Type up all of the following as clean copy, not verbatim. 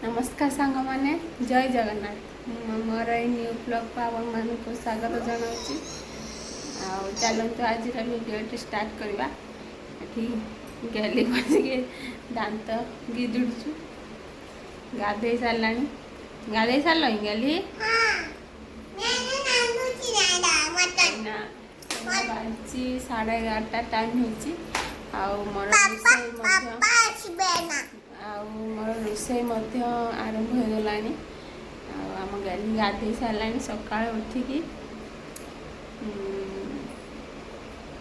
नमस्कार सांग माने जय जगन्नाथ मोर न्यू ब्लॉग को आपण मान को स्वागत जनाऊँ। चलते आज भिडियो स्टार्ट करवा। गेली बसिके दांत गिजुड़चु गाधे सारा गाधे सारे गेली बाजी 11:30 टाइम हो मोर रोषे आरंभ हो गला। आम गाली गाधे सारा सका उठिकी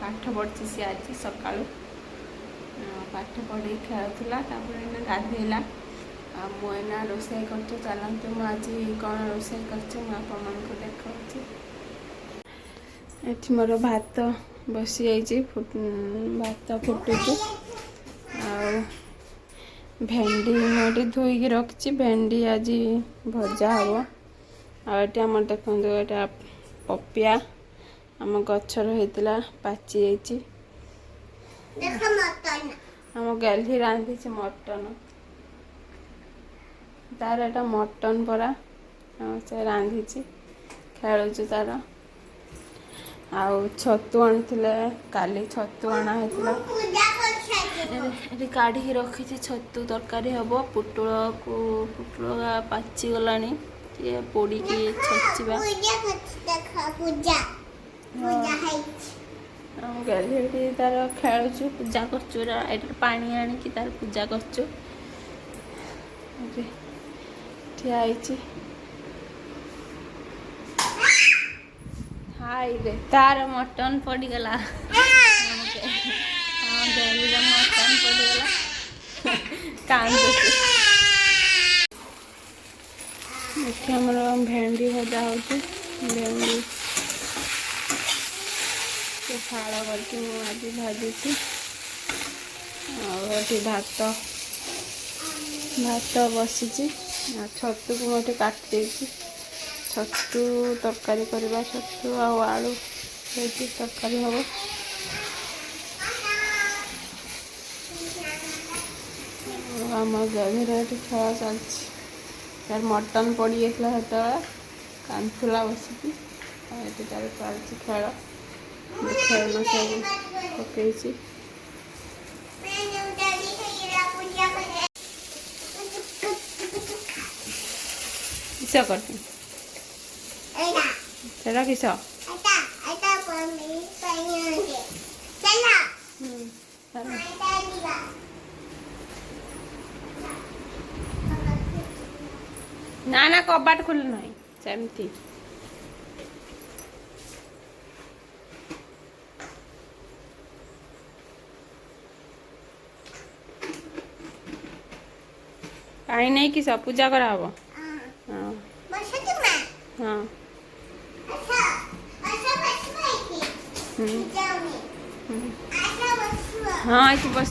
पाठ पढ़ी सी आज सका पाठ पढ़ी खेलुला गाधेला मुना रोषे कर चलते मुझे कौन रोषे कर देखा ये मोर भात बसी जाइए भात फुटुच भेंडी मुझे धोईकी रखी भेंडी आज भजा हम आम देखो यहाँ पपिया आम गचर होता पाचि आम गैली रांधि मटन तार एटा मटन परा से रांधि खेलुचु तार आउ छतु आनी काली छतु आना ये काढ़ी रखी छतु तरकारी हम पुटुल को पुटुल पाचि गला पोड़ी की छचिबा गैली तार खेलुचु पूजा कर पानी आनिकी तार पूजा कर हाय रे तार मटन पड़गला मटन पड़गला कांदर भेंडी भजा हो भेंडी फाड़ करके आज भाजी भात भात बसी छतु को मुझे काटी छतु तरकारी करवा छतु आलू तरकारी हम आम गभीर खेल चलती मटन पड़ी जाता से कांथुला बसिकी तार चलती खेल खेल सब पकई किस करती किस ना ना कबाट खोल नहीं सेमती पानी नहीं कि सब पूजा करा हाँ हाँ हाँ ये बस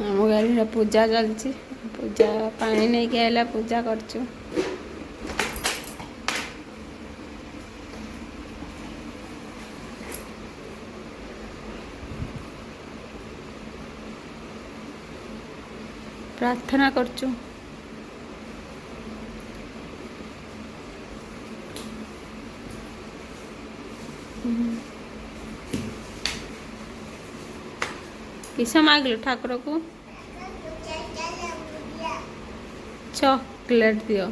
आम गाड़ी पूजा चलती पूजा पानी नहीं कि आला पूजा करचु प्रार्थना करचु किस मांगल ठाकुर को चॉकलेट दियो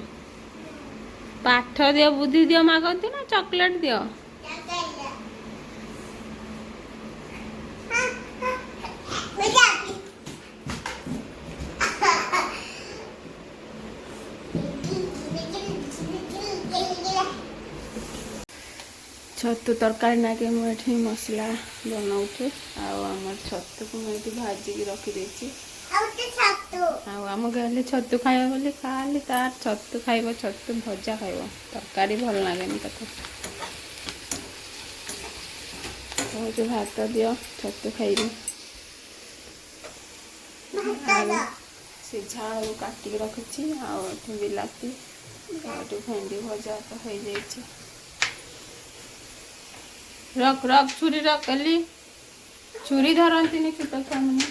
पाठ दियो बुद्धि दियो मागती ना चॉकलेट दियो छतु तरकारी नाके मुझे मसला बनाऊे आम छतु को मुझे भाजिकी रखी आम गले छतु खाइबा बोली खाली तार छतु खाइब छतु भजा खाइब तरकारी भल लगे भात दियो छतु खाइबी सीझा आलू काटिक रखी बिलाती भेंडी भजा तो हो जाए रख रख छुरी रख कली छुरी धरती छोट छुआ मैंने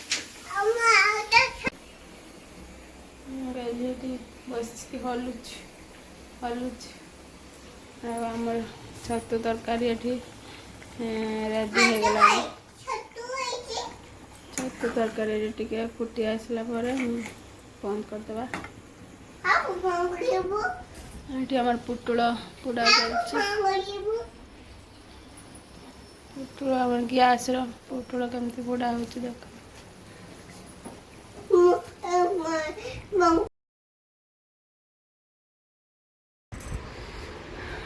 ଏଠି ବସିକି ହଲୁଛି ଆଉ ଆମର ଛତୁ ତରକାରୀ ଏଠି ରେଡ଼ି ହେଇଗଲାଣି। ଛତୁ ତରକାରୀ ଟିକେ ଫୁଟି ଆସିଲା ପରେ ବନ୍ଦ କରିଦେବା। ଏଠି ଆମର ପୁଟୁଳ ପୋଡ଼ା ଚାଲିଛି। ପୁଟୁଳ ଆମର ଗ୍ୟାସର ପୁଟୁଳ କେମିତି ପୋଡ଼ା ହେଉଛି ଦେଖ।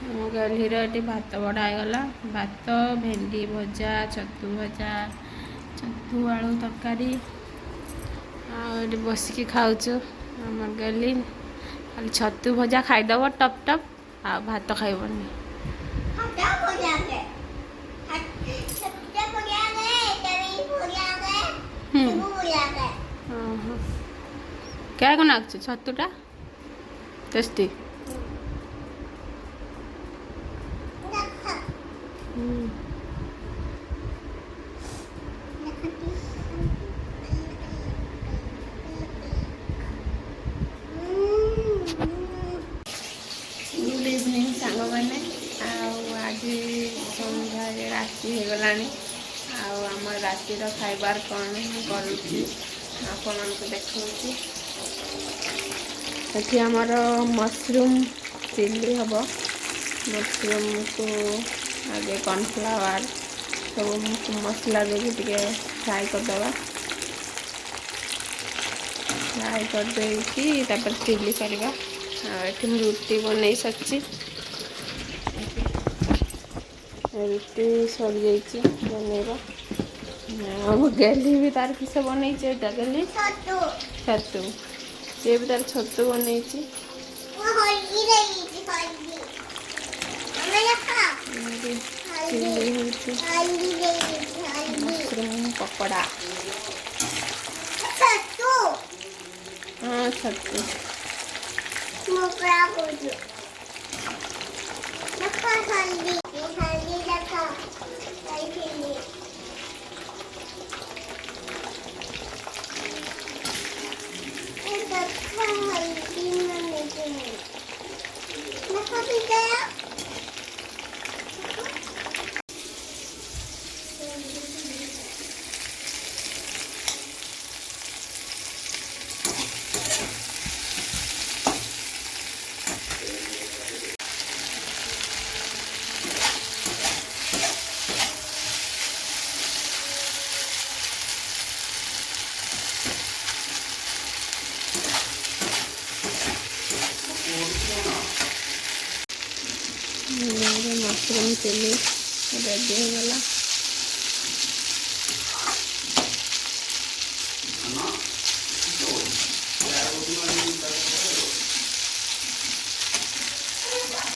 ମୋ ଗଲିର ଏଠି ଭାତ ବଢ଼ା ହେଇଗଲା। ଭାତ, ଭେଣ୍ଡି ଭଜା, ଛତୁ ଆଳୁ ତରକାରୀ ଆଉ ଏଠି ବସିକି ଖାଉଛୁ। ଆମର ଗଲି ଖାଲି ଛତୁ ଭଜା ଖାଇଦେବ ଟପ୍ ଟପ୍ ଆଉ ଭାତ ଖାଇବନି। क्या को नाच छतुटा टेस्टी। गुड इवनिंग सांग मैंने आज सन्ध्या राति हो गलानी आम रातिर खाइबार कौन करुँची आपण देखी। ये आमर मशरूम चिल्ली हम। मशरूम को आगे कॉर्नफ्लावर सब मसला देके टिके फ्राई करदे। फ्राई करदे चिल्ली करवा। ये रुटी बन सारी रुटी सरी जाइए बनवा। गेली भी तार किस बनई गेली छतु सी भी तार छतु बनई मशरूम पकड़ा। हाँ छतु मशरूम चिल्ली रेडी हो गला।